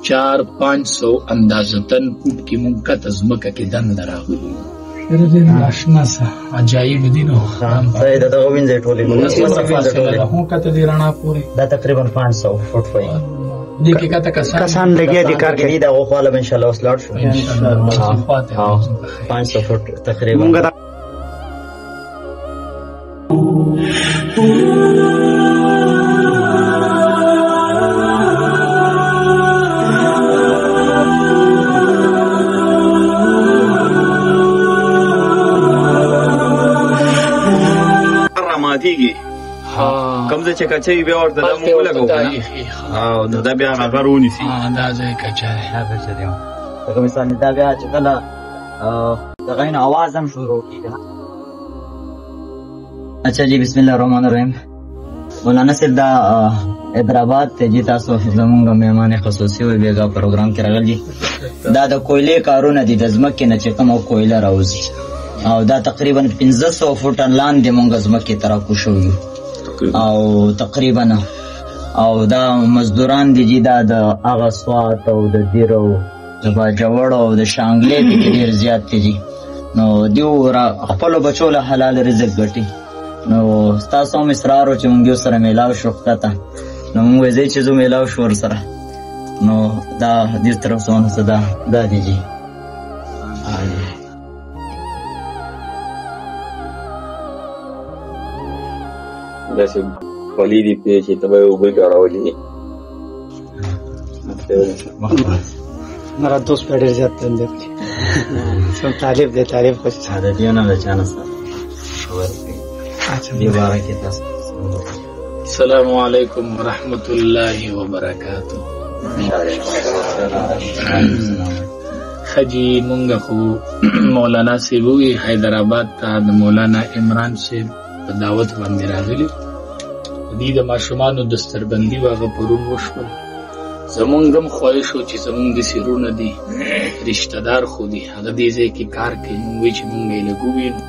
400-500 اندازتن فوټ کې مونږ کته ځمکه کې دنده راغلي. اشنا سه عجایب دي نو دا دغه وینځي ټولې هو کته دی رڼا پورې دا تقریبا 500 فوټ وایي. دې کې کته کسان لګیا دي کار کوي. دا غواله ان شاء الله اوس لاړ شو ان شاء الله 500 فوټ تقریبا. کم ځای چې کچه وي بیا ورته دا مونږ ولګوو که نه او دا بیا هغه رونیسي دا ځای کچه دی. لکه مثال دا بیا چې کله دغه نه اواز هم شروع کېږي. اچھا جی بسم الله الرحمن الرحیم. مولانا صاحب دا حیدرآباد ته جي تاسو زمونږ مهمان خصوصي وي بیګا پروګرام کې راغلي. دا د کویلې کارونه دي د ځمکې نه چې کومه کویله راوځي او دا تقریبا 1500 فوټه لاندې مونږ ځمکې ته راکوشو یو او تقریبا او دا مزدوران دي جي دا د هغه سوات او د دیرو د باجوړ او د شانګلې کې ډېر زیات دي. نو دیو خپلو بچو له حلال رزق ګټي. نو ستاسو هم اصرار و چې مونږ یو سره میلاو شو ښکته. نو مونږ وایي چې زه میلاو شو ورسره. نو دا دې طرف څونه څه دا دی جي. داسې خولي دي پرې چې ته به یې اوبه ګاړولي مرا دوست په ډېر زیات تندې کړي. سم تعریف دی تعریف خو چې د دې نه د چا نه سره دې باره کې تاسو. السلام علیکم ورحمت الله وبرکاتہ. خجی مونږ خو مولانا صاحب وی حیدرآباد ته د مولانا عمران صاحب په دعوت باندې راغلي. دې د ماشومانو دستربندي واغه پرون وشول. زمونږ هم خواهش و چې زمونږ د سیرونه دي رشتہ دار خو دي هغه دې ځای کې کار کوي. مونږ وایي چې مونږ یې لږ ووینو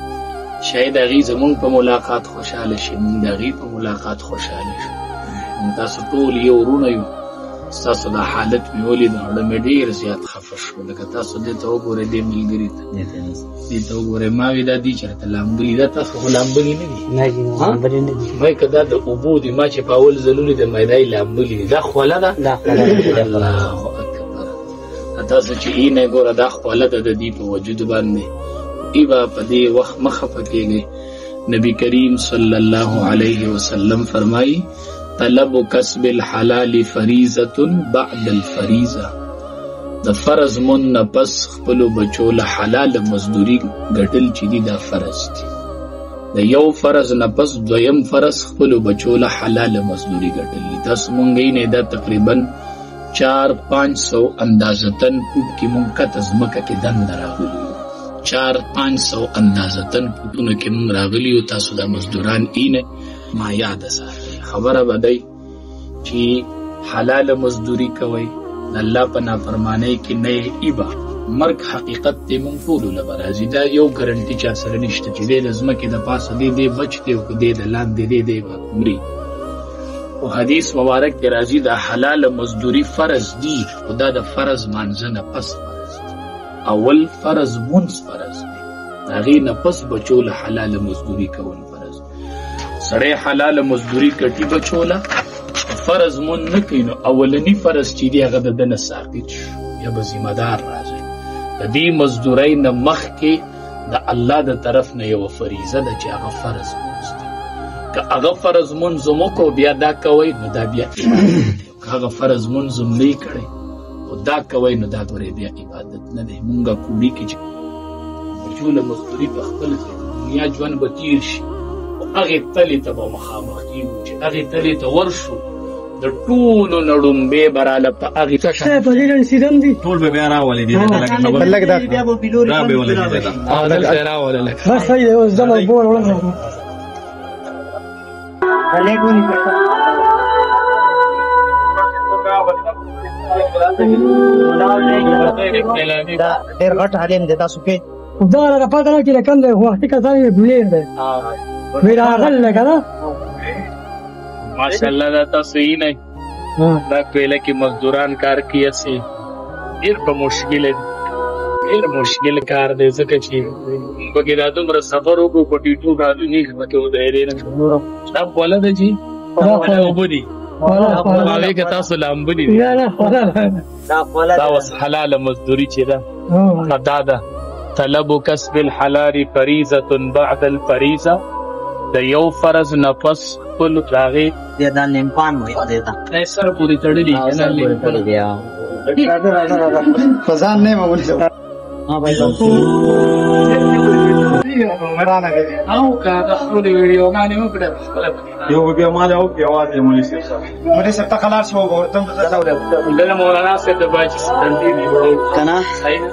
شاید هغې زمونږ په ملاقات خوشحاله شي مونږ د هغې په ملاقات خوشحاله شو. تاسو ټول یو وروڼه یو. ستاسو دا حالت مې ولید زړه مې ډېر زیات خفه شو. لکه تاسو دې ته وګورئ دې ملګري ته دې ته وګورئ. ما وی دا دي چېرته لامبلي دا تاسو خو لامبلي نه دي لامبلي نه دي وایي که دا د اوبو دي ما چې په اول ځلونې د دا یې لامبلي دي. دا خوله ده الله اکبر. تاسو چې ای نه ګوره دا خوله ده د دې په وجود باندې ای به په دې وخت مه خفه کېږئ. نبی کریم صلی الله علیه وسلم فرمایي طلب کسب الحلال فریضة بعد الفریضه. د فرض مون نه پس خپلو بچو له حلال مزدوري ګټل چې دي دا فرض دي. د یو فرض نه پس دویم فرض خپلو بچو له حلال مزدوري ګټل دي. تاسو مونږ یې نه دا تقریبا 400-500 اندازتن فوټ کې مونږ کته ځمکه کې دنده راغلي. 400-500 اندازتن فوټونه کې مونږ راغلي او تاسو دا مزدوران اینه ما یاد ساتئ. خبره به دی چې حلال مزدوري کوئ د الله په نافرمانۍ کې نه یې ایبه مرګ حقیقت دی مونږ ټولو له به راځي. دا یو ګرنټي چا سره نشته چې دی د ځمکې د پاسه دی بچ دی او که دی د لاندې دی به مري. خو حدیث مبارک کې راځي دا حلال مزدوري فرض دي خو دا د فرض مانځه نه پس فرض دی. اول فرض مونځ فرض دی د هغې نه پس بچو له حلال مزدوري کول فرض. سړی حلال مزدوري کټي بچوله فرض مون نه کوي نو اولني فرض چې دی هغه د ده نه ساقط شو یا به ذمه دار راځي. د دې مزدورۍ نه مخکې د الله د طرف نه یوه فریضه ده چې هغه فرض مونځ دی. که هغه فرض مونځ هم وکړو بیا دا کوئ نو دا بیا عبادت دی. که هغه فرض مونځ هم نه یې کړی او دا کوئ نو دا ګورئ بیا عبادت نه دی. مونږ کوډي کې چې بچوله مزدوري په خپل دنیا ژوند به تیر شي هغې تلې ته به مخامخ کېږو چې هغې تلې ته ورشو د ټولو نه ړومبې به راله په هغې ټول به بیا راولې دي ډېر غټ عالم دی تاسو کې دا هغه پاته نه چې کوم دی خو حقیقت یې ګلیر دی وی راغل لکه ده ماشاءالله دا تاسو یې نه دا کویله کې مزدوران کار کوي اسې ډېر په مشکل کار دی ځکه چې پکې دا دومره سفر وکړو په ټیټو رالو نیغ پکې ودرېدې نه دا خوله ده چې اوبه دي هغې که تاسو لامبه دي دا اوس حلاله مزدوري چې ده دا ده طلب کسب الحلال فریضة بعد الفریضه د یو فرض نفس خپل راغې دا لیمپان وایي دې ته سره پورې تړلي فزان نه مونږ ها بھائی او کا د خپل ویډیو باندې وکړه یو بیا ما له او پیاوات مولوی صاحب ته خلاص شو ورته د مولانا صاحب د باج ستندې کنه صحیح